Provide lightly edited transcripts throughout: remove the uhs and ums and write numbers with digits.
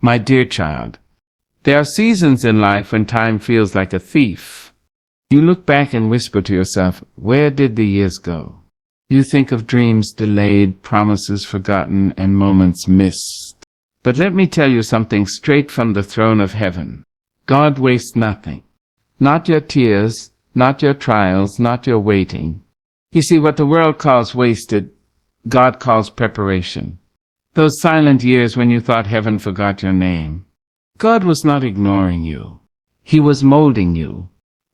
My dear child, there are seasons in life when time feels like a thief. You look back and whisper to yourself, where did the years go? You think of dreams delayed, promises forgotten, and moments missed. But let me tell you something straight from the throne of heaven. God wastes nothing. Not your tears, not your trials, not your waiting. You see, what the world calls wasted, God calls preparation. Those silent years when you thought heaven forgot your name. God was not ignoring you. He was molding you.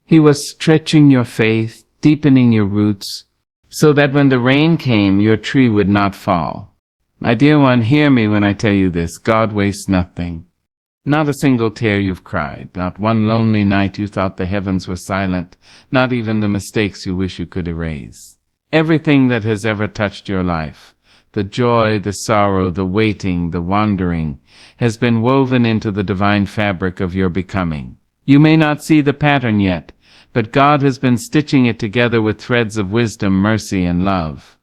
He was stretching your faith, deepening your roots, so that when the rain came, your tree would not fall. My dear one, hear me when I tell you this. God wastes nothing. Not a single tear you've cried, not one lonely night you thought the heavens were silent, not even the mistakes you wish you could erase. Everything that has ever touched your life, the joy, the sorrow, the waiting, the wandering, has been woven into the divine fabric of your becoming. You may not see the pattern yet, but God has been stitching it together with threads of wisdom, mercy, and love.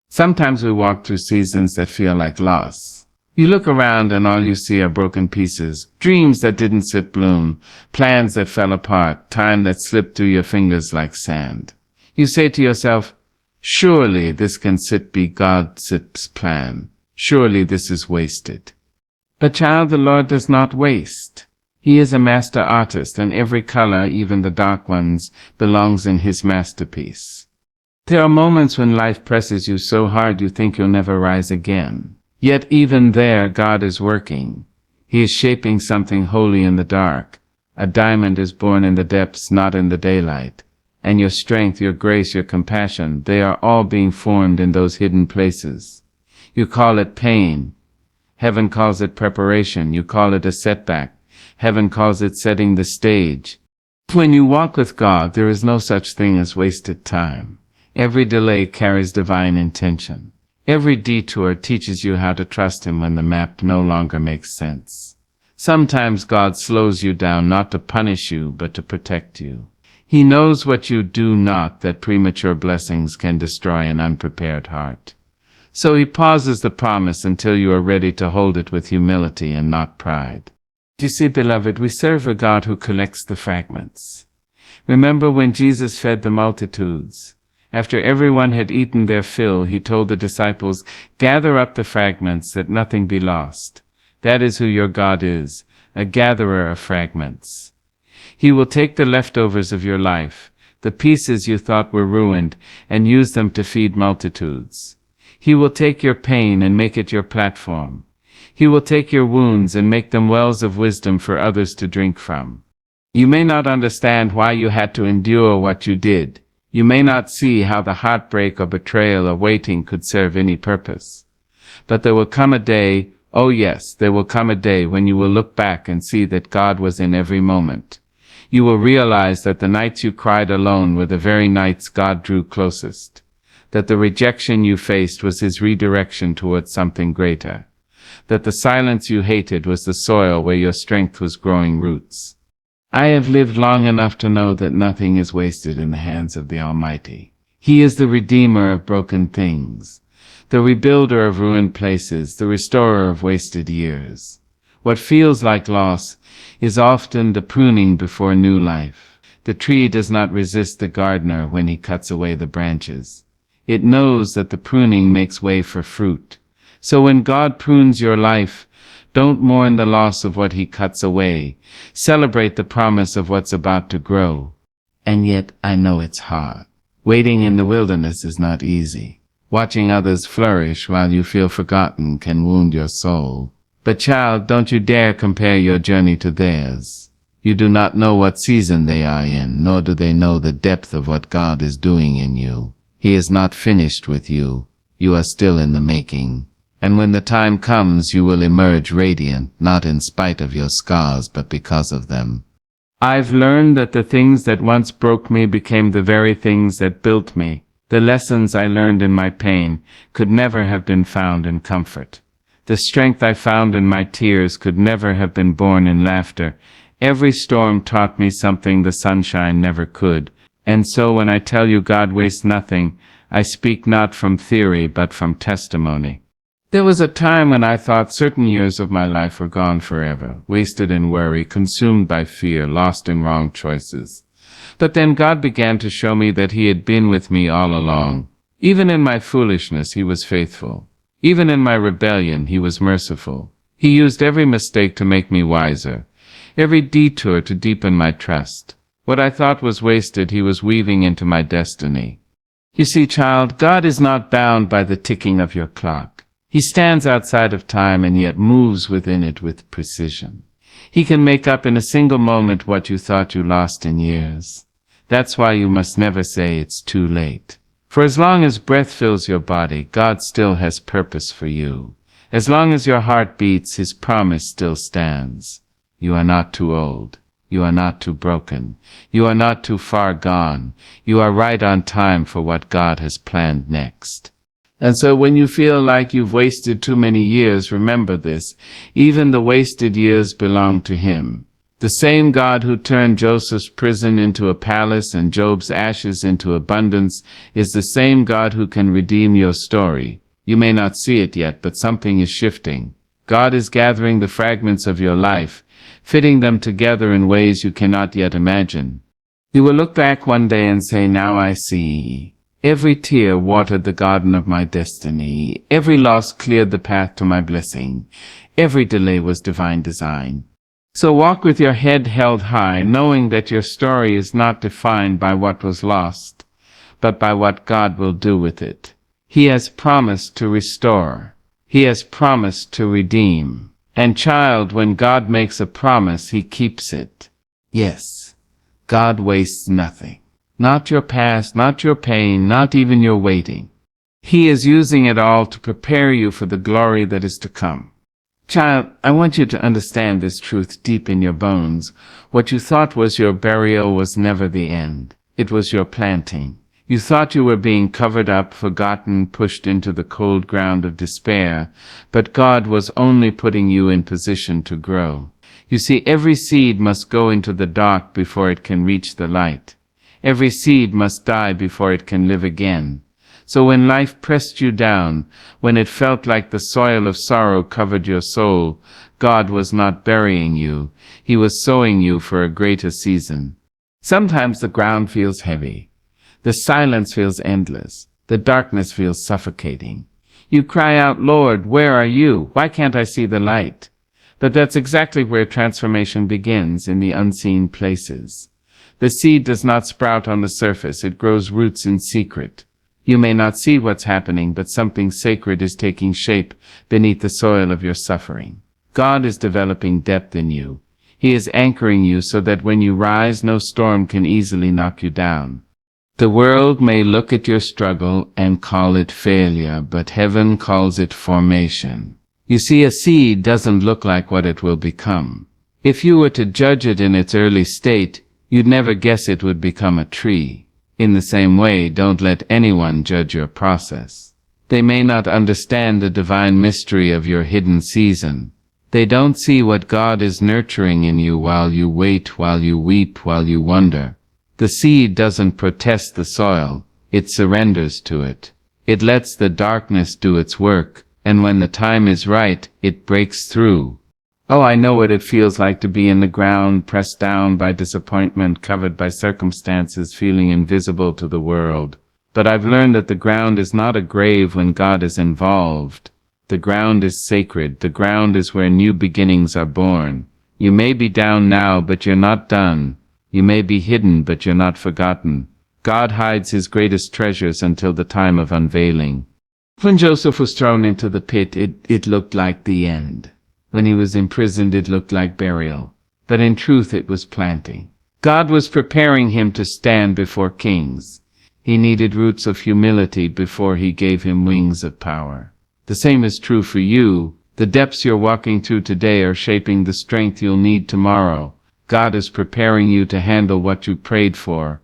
Sometimes we walk through seasons that feel like loss. You look around and all you see are broken pieces, dreams that didn't bloom, plans that fell apart, time that slipped through your fingers like sand. You say to yourself, surely this can be God's plan. Surely this is wasted. But child, the Lord does not waste. He is a master artist, and every color, even the dark ones, belongs in his masterpiece. There are moments when life presses you so hard you think you'll never rise again. Yet even there, God is working. He is shaping something holy in the dark. A diamond is born in the depths, not in the daylight. And your strength, your grace, your compassion, they are all being formed in those hidden places. You call it pain. Heaven calls it preparation. You call it a setback. Heaven calls it setting the stage. When you walk with God, there is no such thing as wasted time. Every delay carries divine intention. Every detour teaches you how to trust him when the map no longer makes sense. Sometimes God slows you down not to punish you, but to protect you. He knows what you do not, that premature blessings can destroy an unprepared heart. So he pauses the promise until you are ready to hold it with humility and not pride. You see, beloved, we serve a God who collects the fragments. Remember when Jesus fed the multitudes? After everyone had eaten their fill, he told the disciples, gather up the fragments that nothing be lost. That is who your God is, a gatherer of fragments. He will take the leftovers of your life, the pieces you thought were ruined, and use them to feed multitudes. He will take your pain and make it your platform. He will take your wounds and make them wells of wisdom for others to drink from. You may not understand why you had to endure what you did. You may not see how the heartbreak or betrayal or waiting could serve any purpose. But there will come a day, oh yes, there will come a day when you will look back and see that God was in every moment. You will realize that the nights you cried alone were the very nights God drew closest. That the rejection you faced was his redirection towards something greater. That the silence you hated was the soil where your strength was growing roots. I have lived long enough to know that nothing is wasted in the hands of the Almighty. He is the redeemer of broken things, the rebuilder of ruined places, the restorer of wasted years. What feels like loss is often the pruning before new life. The tree does not resist the gardener when he cuts away the branches. It knows that the pruning makes way for fruit. So when God prunes your life, don't mourn the loss of what he cuts away. Celebrate the promise of what's about to grow. And yet, I know it's hard. Waiting in the wilderness is not easy. Watching others flourish while you feel forgotten can wound your soul. But child, don't you dare compare your journey to theirs. You do not know what season they are in, nor do they know the depth of what God is doing in you. He is not finished with you. You are still in the making. And when the time comes, you will emerge radiant, not in spite of your scars, but because of them. I've learned that the things that once broke me became the very things that built me. The lessons I learned in my pain could never have been found in comfort. The strength I found in my tears could never have been born in laughter. Every storm taught me something the sunshine never could. And so when I tell you God wastes nothing, I speak not from theory but from testimony. There was a time when I thought certain years of my life were gone forever, wasted in worry, consumed by fear, lost in wrong choices. But then God began to show me that He had been with me all along. Even in my foolishness, He was faithful. Even in my rebellion, He was merciful. He used every mistake to make me wiser, every detour to deepen my trust. What I thought was wasted, He was weaving into my destiny. You see, child, God is not bound by the ticking of your clock. He stands outside of time and yet moves within it with precision. He can make up in a single moment what you thought you lost in years. That's why you must never say it's too late. For as long as breath fills your body, God still has purpose for you. As long as your heart beats, His promise still stands. You are not too old. You are not too broken. You are not too far gone. You are right on time for what God has planned next. And so when you feel like you've wasted too many years, remember this: even the wasted years belong to Him. The same God who turned Joseph's prison into a palace and Job's ashes into abundance is the same God who can redeem your story. You may not see it yet, but something is shifting. God is gathering the fragments of your life, fitting them together in ways you cannot yet imagine. You will look back one day and say, "Now I see. Every tear watered the garden of my destiny. Every loss cleared the path to my blessing. Every delay was divine design." So walk with your head held high, knowing that your story is not defined by what was lost, but by what God will do with it. He has promised to restore. He has promised to redeem. And child, when God makes a promise, He keeps it. Yes, God wastes nothing. Not your past, not your pain, not even your waiting. He is using it all to prepare you for the glory that is to come. Child, I want you to understand this truth deep in your bones. What you thought was your burial was never the end. It was your planting. You thought you were being covered up, forgotten, pushed into the cold ground of despair, but God was only putting you in position to grow. You see, every seed must go into the dark before it can reach the light. Every seed must die before it can live again. So when life pressed you down, when it felt like the soil of sorrow covered your soul, God was not burying you. He was sowing you for a greater season. Sometimes the ground feels heavy. The silence feels endless. The darkness feels suffocating. You cry out, "Lord, where are you? Why can't I see the light?" But that's exactly where transformation begins, in the unseen places. The seed does not sprout on the surface. It grows roots in secret. You may not see what's happening, but something sacred is taking shape beneath the soil of your suffering. God is developing depth in you. He is anchoring you so that when you rise, no storm can easily knock you down. The world may look at your struggle and call it failure, but heaven calls it formation. You see, a seed doesn't look like what it will become. If you were to judge it in its early state, you'd never guess it would become a tree. In the same way, don't let anyone judge your process. They may not understand the divine mystery of your hidden season. They don't see what God is nurturing in you while you wait, while you weep, while you wonder. The seed doesn't protest the soil, it surrenders to it. It lets the darkness do its work, and when the time is right, it breaks through. Oh, I know what it feels like to be in the ground, pressed down by disappointment, covered by circumstances, feeling invisible to the world. But I've learned that the ground is not a grave when God is involved. The ground is sacred. The ground is where new beginnings are born. You may be down now, but you're not done. You may be hidden, but you're not forgotten. God hides His greatest treasures until the time of unveiling. When Joseph was thrown into the pit, it looked like the end. When he was imprisoned, it looked like burial. But in truth, it was planting. God was preparing him to stand before kings. He needed roots of humility before He gave him wings of power. The same is true for you. The depths you're walking through today are shaping the strength you'll need tomorrow. God is preparing you to handle what you prayed for.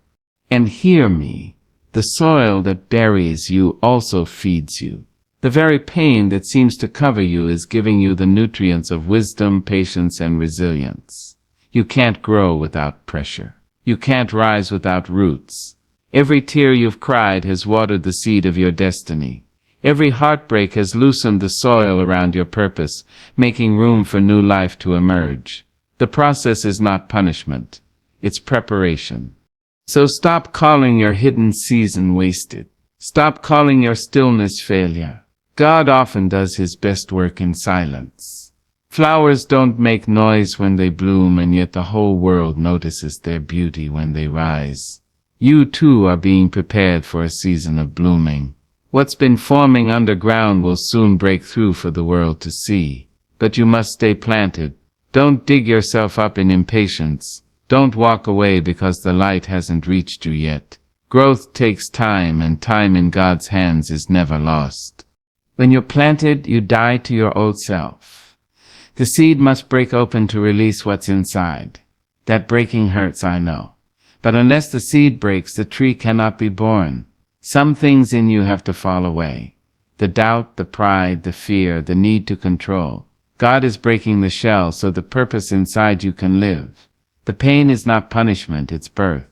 And hear me, the soil that buries you also feeds you. The very pain that seems to cover you is giving you the nutrients of wisdom, patience, and resilience. You can't grow without pressure. You can't rise without roots. Every tear you've cried has watered the seed of your destiny. Every heartbreak has loosened the soil around your purpose, making room for new life to emerge. The process is not punishment. It's preparation. So stop calling your hidden season wasted. Stop calling your stillness failure. God often does his best work in silence. Flowers don't make noise when they bloom, and yet the whole world notices their beauty when they rise. You too are being prepared for a season of blooming. What's been forming underground will soon break through for the world to see. But you must stay planted. Don't dig yourself up in impatience. Don't walk away because the light hasn't reached you yet. Growth takes time, and time in God's hands is never lost. When you're planted, you die to your old self. The seed must break open to release what's inside. That breaking hurts, I know. But unless the seed breaks, the tree cannot be born. Some things in you have to fall away. The doubt, the pride, the fear, the need to control. God is breaking the shell so the purpose inside you can live. The pain is not punishment, it's birth.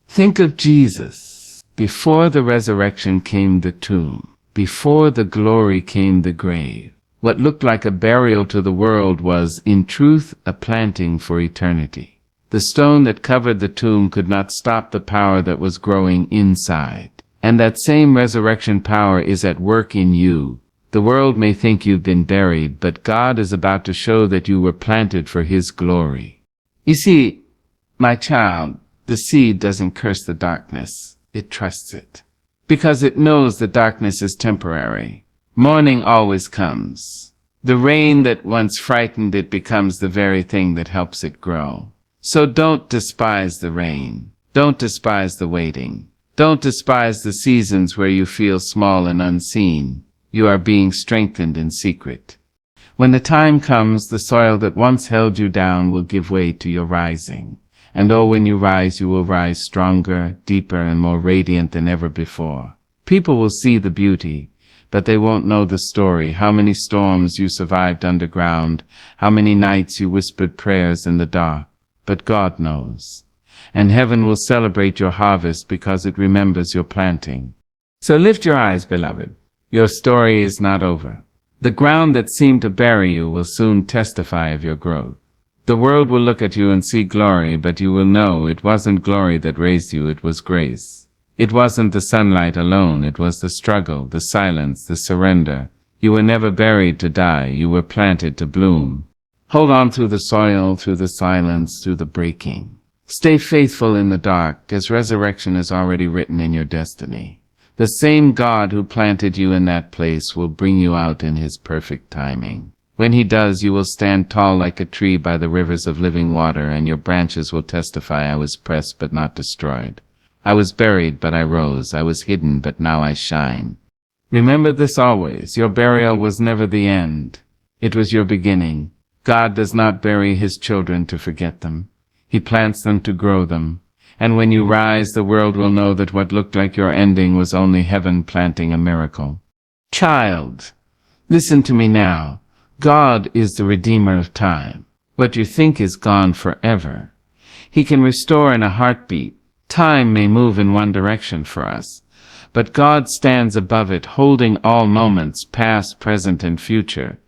Think of Jesus. Before the resurrection came the tomb. Before the glory came the grave. What looked like a burial to the world was, in truth, a planting for eternity. The stone that covered the tomb could not stop the power that was growing inside. And that same resurrection power is at work in you. The world may think you've been buried, but God is about to show that you were planted for his glory. You see, my child, the seed doesn't curse the darkness. It trusts it. Because it knows the darkness is temporary. Morning always comes. The rain that once frightened it becomes the very thing that helps it grow. So don't despise the rain. Don't despise the waiting. Don't despise the seasons where you feel small and unseen. You are being strengthened in secret. When the time comes, the soil that once held you down will give way to your rising. And oh, when you rise, you will rise stronger, deeper, and more radiant than ever before. People will see the beauty, but they won't know the story, how many storms you survived underground, how many nights you whispered prayers in the dark. But God knows. And heaven will celebrate your harvest because it remembers your planting. So lift your eyes, beloved. Your story is not over. The ground that seemed to bury you will soon testify of your growth. The world will look at you and see glory, but you will know it wasn't glory that raised you, it was grace. It wasn't the sunlight alone, it was the struggle, the silence, the surrender. You were never buried to die, you were planted to bloom. Hold on through the soil, through the silence, through the breaking. Stay faithful in the dark, as resurrection is already written in your destiny. The same God who planted you in that place will bring you out in his perfect timing. When he does, you will stand tall like a tree by the rivers of living water, and your branches will testify, I was pressed but not destroyed. I was buried, but I rose. I was hidden, but now I shine. Remember this always. Your burial was never the end. It was your beginning. God does not bury his children to forget them. He plants them to grow them. And when you rise, the world will know that what looked like your ending was only heaven planting a miracle. Child, listen to me now. God is the Redeemer of time. What you think is gone forever. He can restore in a heartbeat. Time may move in one direction for us, but God stands above it, holding all moments, past, present, and future,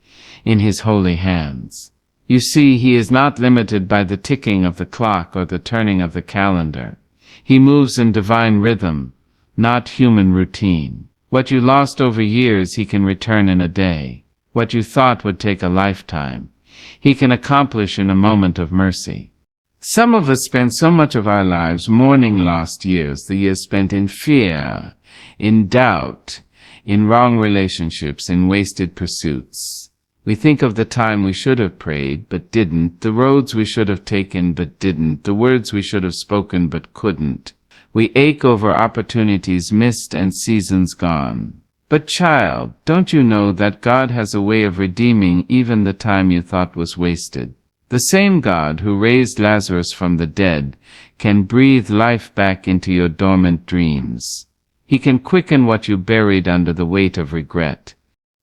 in his holy hands. You see, he is not limited by the ticking of the clock or the turning of the calendar. He moves in divine rhythm, not human routine. What you lost over years, he can return in a day. What you thought would take a lifetime, he can accomplish in a moment of mercy. Some of us spend so much of our lives mourning lost years, the years spent in fear, in doubt, in wrong relationships, in wasted pursuits. We think of the time we should have prayed but didn't, the roads we should have taken but didn't, the words we should have spoken but couldn't. We ache over opportunities missed and seasons gone. But child, don't you know that God has a way of redeeming even the time you thought was wasted? The same God who raised Lazarus from the dead can breathe life back into your dormant dreams. He can quicken what you buried under the weight of regret.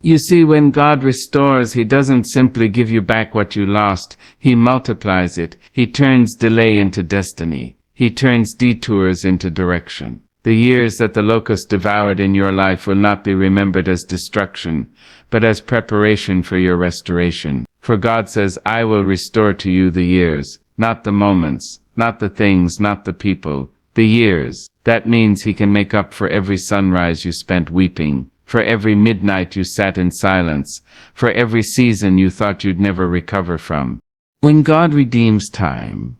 You see, when God restores, he doesn't simply give you back what you lost. He multiplies it. He turns delay into destiny. He turns detours into direction. The years that the locust devoured in your life will not be remembered as destruction, but as preparation for your restoration. For God says, I will restore to you the years, not the moments, not the things, not the people, the years. That means He can make up for every sunrise you spent weeping, for every midnight you sat in silence, for every season you thought you'd never recover from. When God redeems time,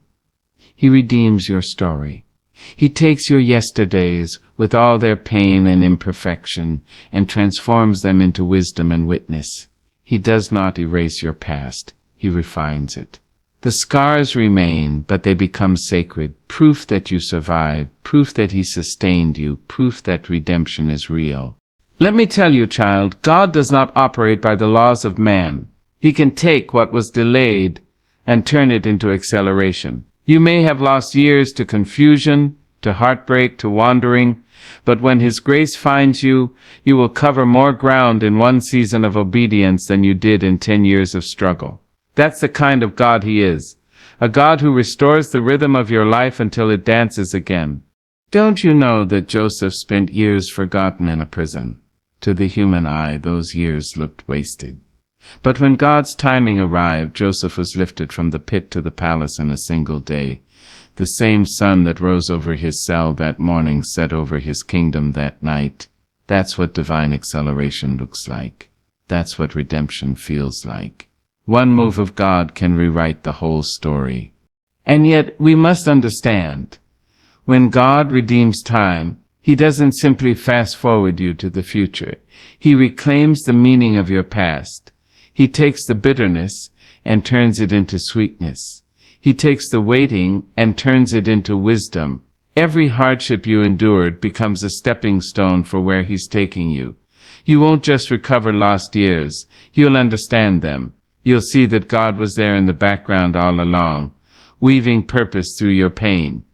He redeems your story. He takes your yesterdays with all their pain and imperfection and transforms them into wisdom and witness. He does not erase your past. He refines it. The scars remain, but they become sacred, proof that you survived, proof that He sustained you, proof that redemption is real. Let me tell you, child, God does not operate by the laws of man. He can take what was delayed and turn it into acceleration. You may have lost years to confusion, to heartbreak, to wandering, but when His grace finds you, you will cover more ground in one season of obedience than you did in 10 years of struggle. That's the kind of God He is, a God who restores the rhythm of your life until it dances again. Don't you know that Joseph spent years forgotten in a prison? To the human eye, those years looked wasted. But when God's timing arrived, Joseph was lifted from the pit to the palace in a single day. The same sun that rose over his cell that morning set over his kingdom that night. That's what divine acceleration looks like. That's what redemption feels like. One move of God can rewrite the whole story. And yet, we must understand, when God redeems time, He doesn't simply fast-forward you to the future. He reclaims the meaning of your past. He takes the bitterness and turns it into sweetness. He takes the waiting and turns it into wisdom. Every hardship you endured becomes a stepping stone for where He's taking you. You won't just recover lost years. You'll understand them. You'll see that God was there in the background all along, weaving purpose through your pain.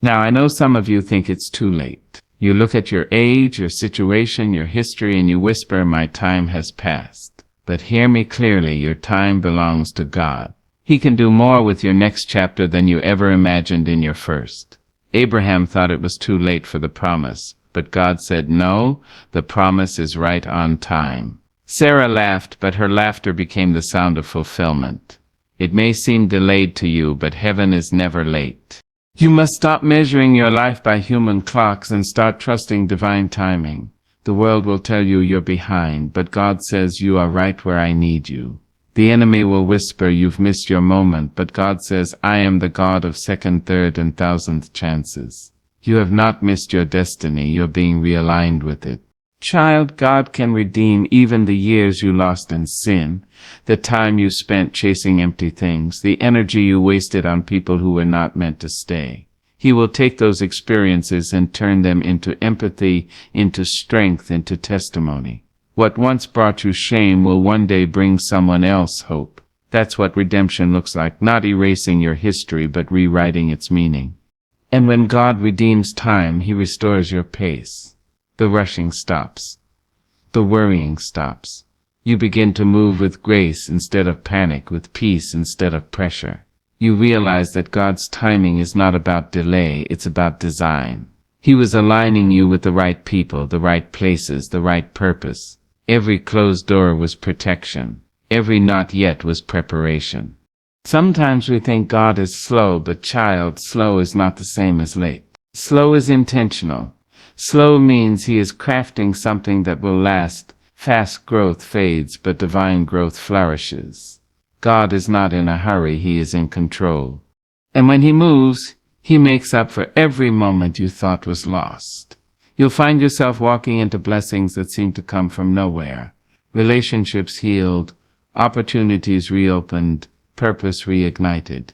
Now, I know some of you think it's too late. You look at your age, your situation, your history, and you whisper, my time has passed. But hear me clearly, your time belongs to God. He can do more with your next chapter than you ever imagined in your first. Abraham thought it was too late for the promise, but God said, no, the promise is right on time. Sarah laughed, but her laughter became the sound of fulfillment. It may seem delayed to you, but heaven is never late. You must stop measuring your life by human clocks and start trusting divine timing. The world will tell you you're behind, but God says you are right where I need you. The enemy will whisper you've missed your moment, but God says I am the God of second, third, and thousandth chances. You have not missed your destiny, you're being realigned with it. Child, God can redeem even the years you lost in sin, the time you spent chasing empty things, the energy you wasted on people who were not meant to stay. He will take those experiences and turn them into empathy, into strength, into testimony. What once brought you shame will one day bring someone else hope. That's what redemption looks like, not erasing your history, but rewriting its meaning. And when God redeems time, He restores your pace. The rushing stops. The worrying stops. You begin to move with grace instead of panic, with peace instead of pressure. You realize that God's timing is not about delay, it's about design. He was aligning you with the right people, the right places, the right purpose. Every closed door was protection. Every not yet was preparation. Sometimes we think God is slow, but child, slow is not the same as late. Slow is intentional. Slow means He is crafting something that will last. Fast growth fades, but divine growth flourishes. God is not in a hurry, He is in control. And when He moves, He makes up for every moment you thought was lost. You'll find yourself walking into blessings that seem to come from nowhere. Relationships healed, opportunities reopened, purpose reignited.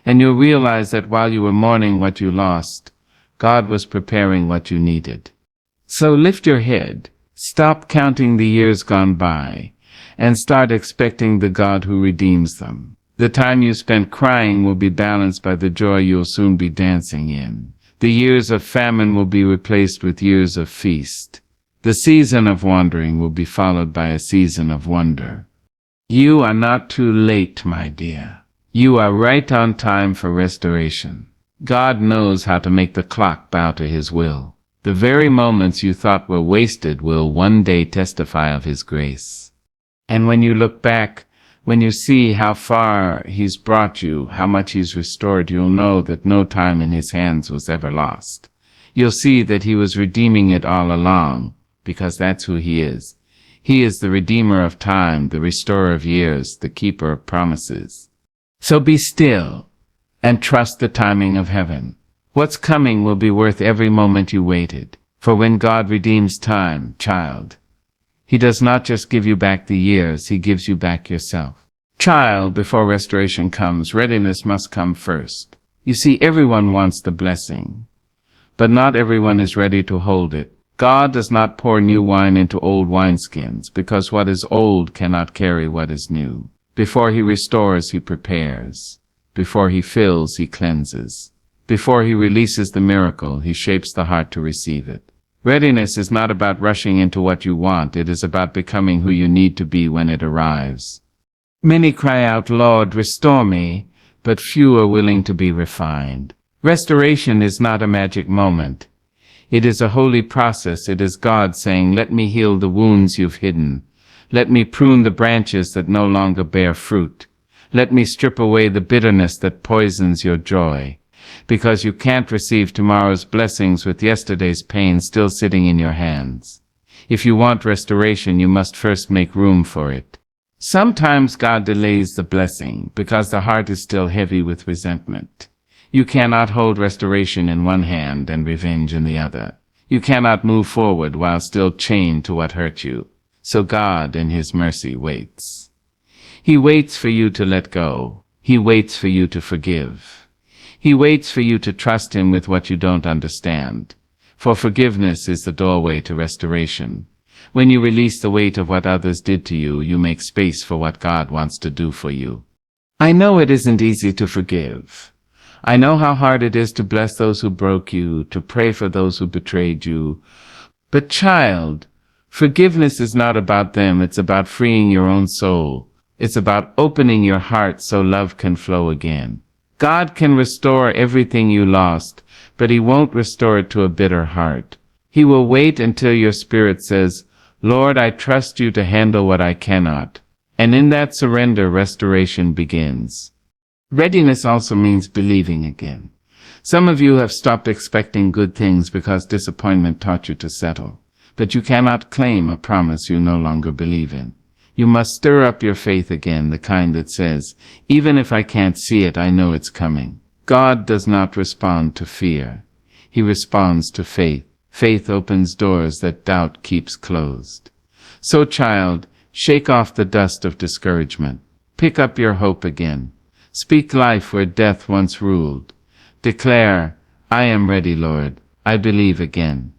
And you'll realize that while you were mourning what you lost, God was preparing what you needed. So lift your head, stop counting the years gone by, and start expecting the God who redeems them. The time you spent crying will be balanced by the joy you'll soon be dancing in. The years of famine will be replaced with years of feast. The season of wandering will be followed by a season of wonder. You are not too late, my dear. You are right on time for restoration. God knows how to make the clock bow to His will. The very moments you thought were wasted will one day testify of His grace. And when you look back, when you see how far He's brought you, how much He's restored, you'll know that no time in His hands was ever lost. You'll see that He was redeeming it all along, because that's who He is. He is the Redeemer of time, the Restorer of years, the Keeper of promises. So be still and trust the timing of heaven. What's coming will be worth every moment you waited. For when God redeems time, child, He does not just give you back the years, He gives you back yourself. Child, before restoration comes, readiness must come first. You see, everyone wants the blessing, but not everyone is ready to hold it. God does not pour new wine into old wineskins, because what is old cannot carry what is new. Before He restores, He prepares. Before He fills, He cleanses. Before He releases the miracle, He shapes the heart to receive it. Readiness is not about rushing into what you want, it is about becoming who you need to be when it arrives. Many cry out, Lord, restore me, but few are willing to be refined. Restoration is not a magic moment. It is a holy process. It is God saying, let me heal the wounds you've hidden. Let me prune the branches that no longer bear fruit. Let me strip away the bitterness that poisons your joy. Because you can't receive tomorrow's blessings with yesterday's pain still sitting in your hands. If you want restoration, you must first make room for it. Sometimes God delays the blessing because the heart is still heavy with resentment. You cannot hold restoration in one hand and revenge in the other. You cannot move forward while still chained to what hurt you. So God, in His mercy, waits. He waits for you to let go. He waits for you to forgive. He waits for you to trust Him with what you don't understand. For forgiveness is the doorway to restoration. When you release the weight of what others did to you, you make space for what God wants to do for you. I know it isn't easy to forgive. I know how hard it is to bless those who broke you, to pray for those who betrayed you. But child, forgiveness is not about them. It's about freeing your own soul. It's about opening your heart so love can flow again. God can restore everything you lost, but He won't restore it to a bitter heart. He will wait until your spirit says, Lord, I trust you to handle what I cannot. And in that surrender, restoration begins. Readiness also means believing again. Some of you have stopped expecting good things because disappointment taught you to settle. But you cannot claim a promise you no longer believe in. You must stir up your faith again, the kind that says, even if I can't see it, I know it's coming. God does not respond to fear. He responds to faith. Faith opens doors that doubt keeps closed. So, child, shake off the dust of discouragement. Pick up your hope again. Speak life where death once ruled. Declare, I am ready, Lord. I believe again.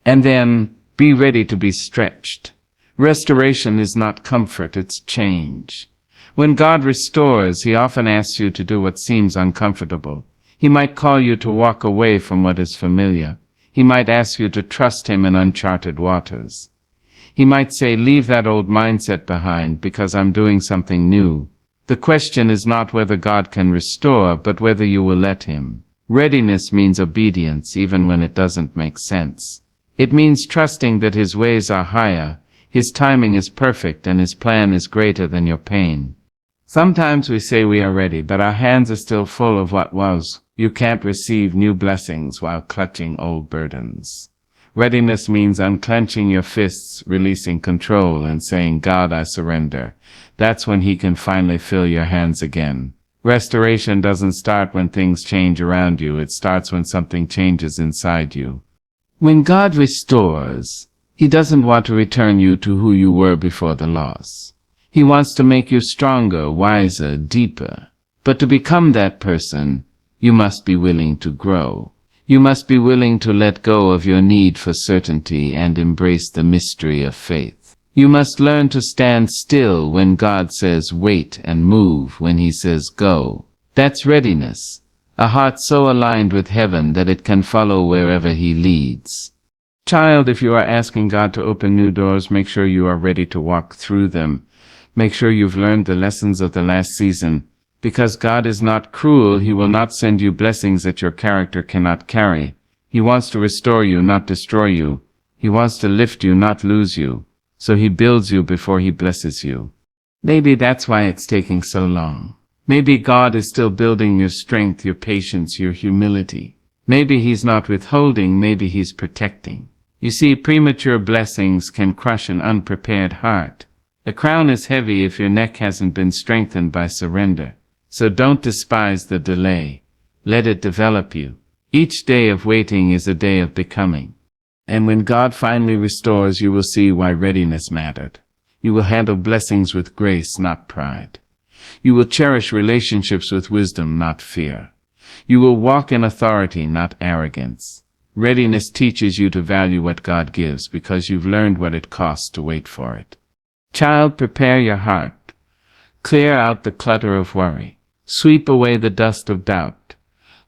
And then, be ready to be stretched. Restoration is not comfort, it's change. When God restores, He often asks you to do what seems uncomfortable. He might call you to walk away from what is familiar. He might ask you to trust Him in uncharted waters. He might say, leave that old mindset behind because I'm doing something new. The question is not whether God can restore, but whether you will let Him. Readiness means obedience even when it doesn't make sense. It means trusting that His ways are higher. His timing is perfect and His plan is greater than your pain. Sometimes we say we are ready, but our hands are still full of what was. You can't receive new blessings while clutching old burdens. Readiness means unclenching your fists, releasing control, and saying, God, I surrender. That's when He can finally fill your hands again. Restoration doesn't start when things change around you. It starts when something changes inside you. When God restores, He doesn't want to return you to who you were before the loss. He wants to make you stronger, wiser, deeper. But to become that person, you must be willing to grow. You must be willing to let go of your need for certainty and embrace the mystery of faith. You must learn to stand still when God says wait and move when He says go. That's readiness. A heart so aligned with heaven that it can follow wherever He leads. Child, if you are asking God to open new doors, make sure you are ready to walk through them. Make sure you've learned the lessons of the last season. Because God is not cruel, He will not send you blessings that your character cannot carry. He wants to restore you, not destroy you. He wants to lift you, not lose you. So he builds you before he blesses you. Maybe that's why it's taking so long. Maybe God is still building your strength, your patience, your humility. Maybe he's not withholding, maybe he's protecting. You see, premature blessings can crush an unprepared heart. The crown is heavy if your neck hasn't been strengthened by surrender. So don't despise the delay. Let it develop you. Each day of waiting is a day of becoming. And when God finally restores, you will see why readiness mattered. You will handle blessings with grace, not pride. You will cherish relationships with wisdom, not fear. You will walk in authority, not arrogance. Readiness teaches you to value what God gives because you've learned what it costs to wait for it. Child, prepare your heart. Clear out the clutter of worry. Sweep away the dust of doubt.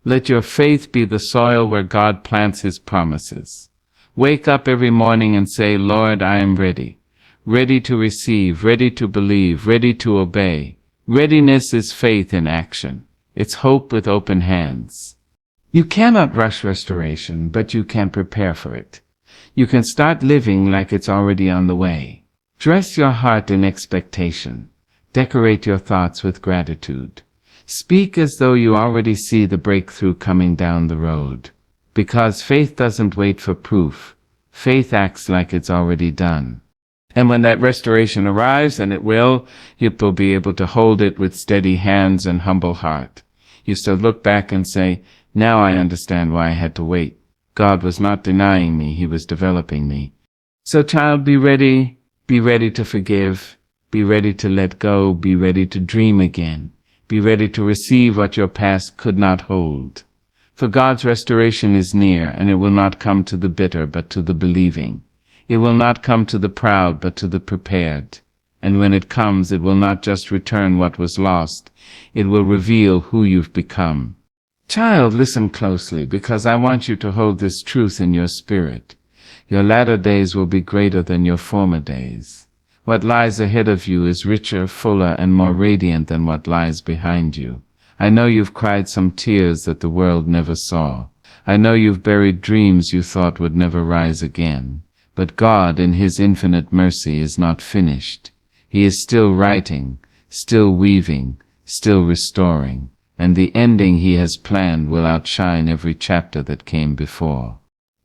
Let your faith be the soil where God plants his promises. Wake up every morning and say, Lord, I am ready. Ready to receive, ready to believe, ready to obey. Readiness is faith in action. It's hope with open hands. You cannot rush restoration, but you can prepare for it. You can start living like it's already on the way. Dress your heart in expectation. Decorate your thoughts with gratitude. Speak as though you already see the breakthrough coming down the road. Because faith doesn't wait for proof. Faith acts like it's already done. And when that restoration arrives, and it will, you will be able to hold it with steady hands and humble heart. You still look back and say, now I understand why I had to wait. God was not denying me, he was developing me. So child, be ready to forgive, be ready to let go, be ready to dream again, be ready to receive what your past could not hold. For God's restoration is near, and it will not come to the bitter, but to the believing. It will not come to the proud, but to the prepared. And when it comes, it will not just return what was lost. It will reveal who you've become. Child, listen closely, because I want you to hold this truth in your spirit. Your latter days will be greater than your former days. What lies ahead of you is richer, fuller, and more radiant than what lies behind you. I know you've cried some tears that the world never saw. I know you've buried dreams you thought would never rise again. But God, in his infinite mercy, is not finished. He is still writing, still weaving, still restoring, and the ending he has planned will outshine every chapter that came before.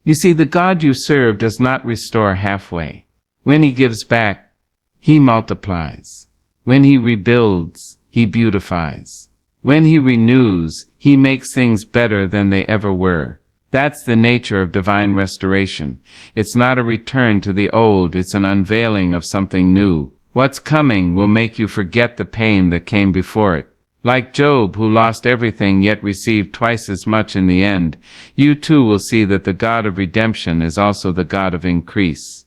You see, the God you serve does not restore halfway. When he gives back, he multiplies. When he rebuilds, he beautifies. When he renews, he makes things better than they ever were. That's the nature of divine restoration. It's not a return to the old, it's an unveiling of something new. What's coming will make you forget the pain that came before it. Like Job, who lost everything yet received twice as much in the end, you too will see that the God of redemption is also the God of increase.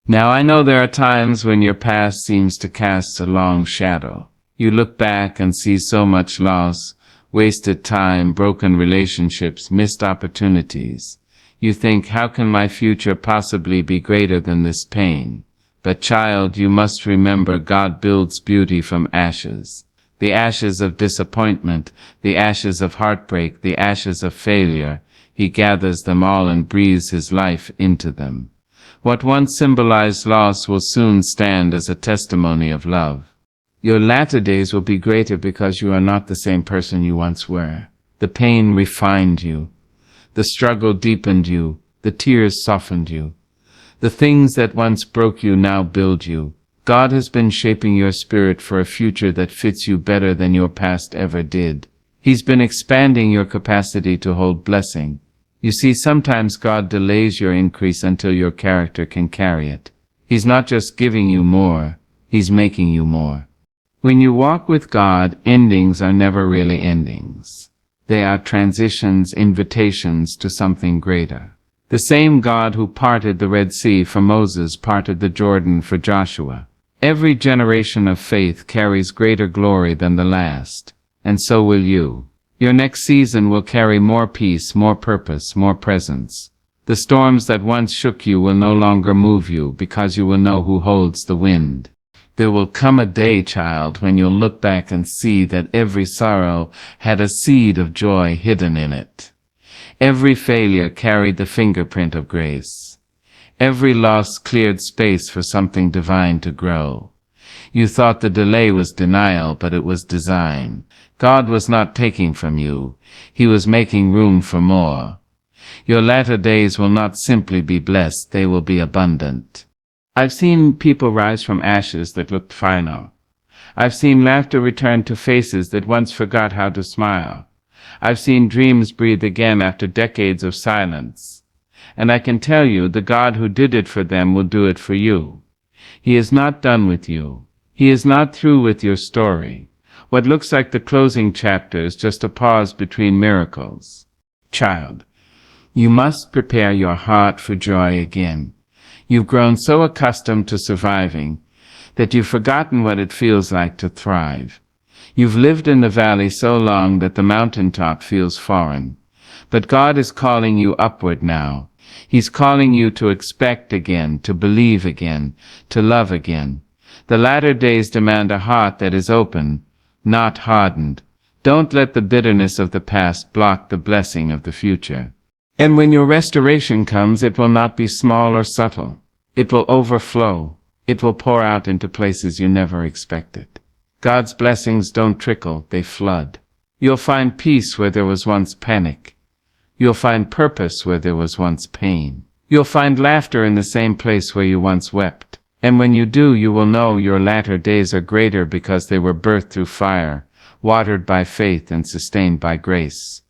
Now I know there are times when your past seems to cast a long shadow. You look back and see so much loss, wasted time, broken relationships, missed opportunities. You think, how can my future possibly be greater than this pain? But child, you must remember God builds beauty from ashes. The ashes of disappointment, the ashes of heartbreak, the ashes of failure. He gathers them all and breathes his life into them. What once symbolized loss will soon stand as a testimony of love. Your latter days will be greater because you are not the same person you once were. The pain refined you. The struggle deepened you. The tears softened you. The things that once broke you now build you. God has been shaping your spirit for a future that fits you better than your past ever did. He's been expanding your capacity to hold blessing. You see, sometimes God delays your increase until your character can carry it. He's not just giving you more, he's making you more. When you walk with God, endings are never really endings. They are transitions, invitations to something greater. The same God who parted the Red Sea for Moses parted the Jordan for Joshua. Every generation of faith carries greater glory than the last, and so will you. Your next season will carry more peace, more purpose, more presence. The storms that once shook you will no longer move you because you will know who holds the wind. There will come a day, child, when you'll look back and see that every sorrow had a seed of joy hidden in it. Every failure carried the fingerprint of grace. Every loss cleared space for something divine to grow. You thought the delay was denial, but it was design. God was not taking from you. He was making room for more. Your latter days will not simply be blessed, they will be abundant. I've seen people rise from ashes that looked final. I've seen laughter return to faces that once forgot how to smile. I've seen dreams breathe again after decades of silence. And I can tell you, the God who did it for them will do it for you. He is not done with you. He is not through with your story. What looks like the closing chapter is just a pause between miracles. Child, you must prepare your heart for joy again. You've grown so accustomed to surviving that you've forgotten what it feels like to thrive. You've lived in the valley so long that the mountaintop feels foreign. But God is calling you upward now. He's calling you to expect again, to believe again, to love again. The latter days demand a heart that is open, not hardened. Don't let the bitterness of the past block the blessing of the future. And when your restoration comes, it will not be small or subtle. It will overflow. It will pour out into places you never expected. God's blessings don't trickle, they flood. You'll find peace where there was once panic. You'll find purpose where there was once pain. You'll find laughter in the same place where you once wept. And when you do, you will know your latter days are greater because they were birthed through fire, watered by faith and sustained by grace.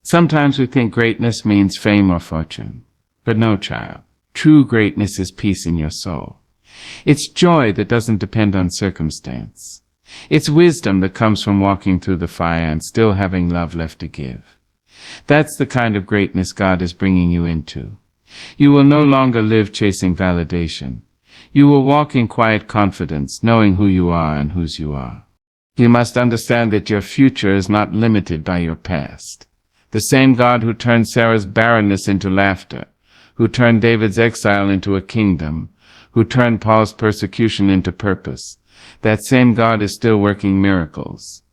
Sometimes we think greatness means fame or fortune. But no, child. True greatness is peace in your soul. It's joy that doesn't depend on circumstance. It's wisdom that comes from walking through the fire and still having love left to give. That's the kind of greatness God is bringing you into. You will no longer live chasing validation. You will walk in quiet confidence, knowing who you are and whose you are. You must understand that your future is not limited by your past. The same God who turned Sarah's barrenness into laughter, who turned David's exile into a kingdom, who turned Paul's persecution into purpose, that same God is still working miracles.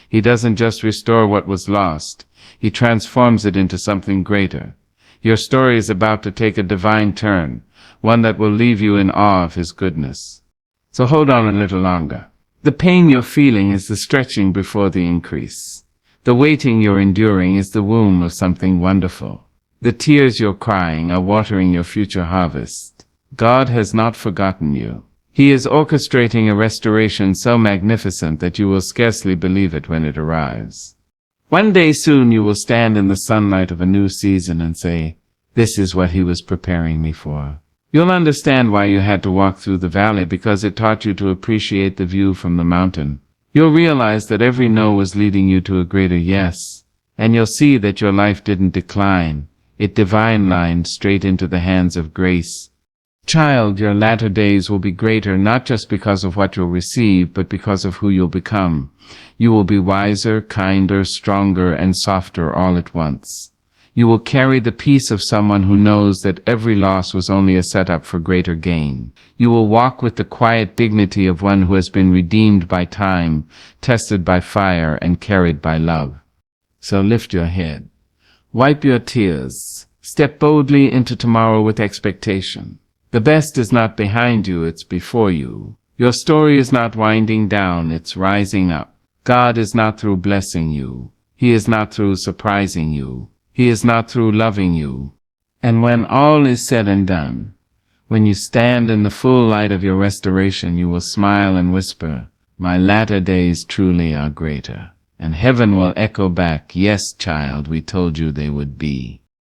He doesn't just restore what was lost, He transforms it into something greater. Your story is about to take a divine turn, one that will leave you in awe of His goodness. So hold on a little longer. The pain you're feeling is the stretching before the increase. The waiting you're enduring is the womb of something wonderful. The tears you're crying are watering your future harvest. God has not forgotten you. He is orchestrating a restoration so magnificent that you will scarcely believe it when it arrives. One day soon you will stand in the sunlight of a new season and say, "This is what He was preparing me for." You'll understand why you had to walk through the valley, because it taught you to appreciate the view from the mountain. You'll realize that every no was leading you to a greater yes. And you'll see that your life didn't decline. It divine lined straight into the hands of grace. Child, your latter days will be greater not just because of what you'll receive, but because of who you'll become. You will be wiser, kinder, stronger, and softer all at once. You will carry the peace of someone who knows that every loss was only a setup for greater gain. You will walk with the quiet dignity of one who has been redeemed by time, tested by fire, and carried by love. So lift your head. Wipe your tears. Step boldly into tomorrow with expectation. The best is not behind you, it's before you. Your story is not winding down, it's rising up. God is not through blessing you. He is not through surprising you. He is not through loving you. And when all is said and done, when you stand in the full light of your restoration, you will smile and whisper, "My latter days truly are greater." And heaven will echo back, "Yes, child, we told you they would be."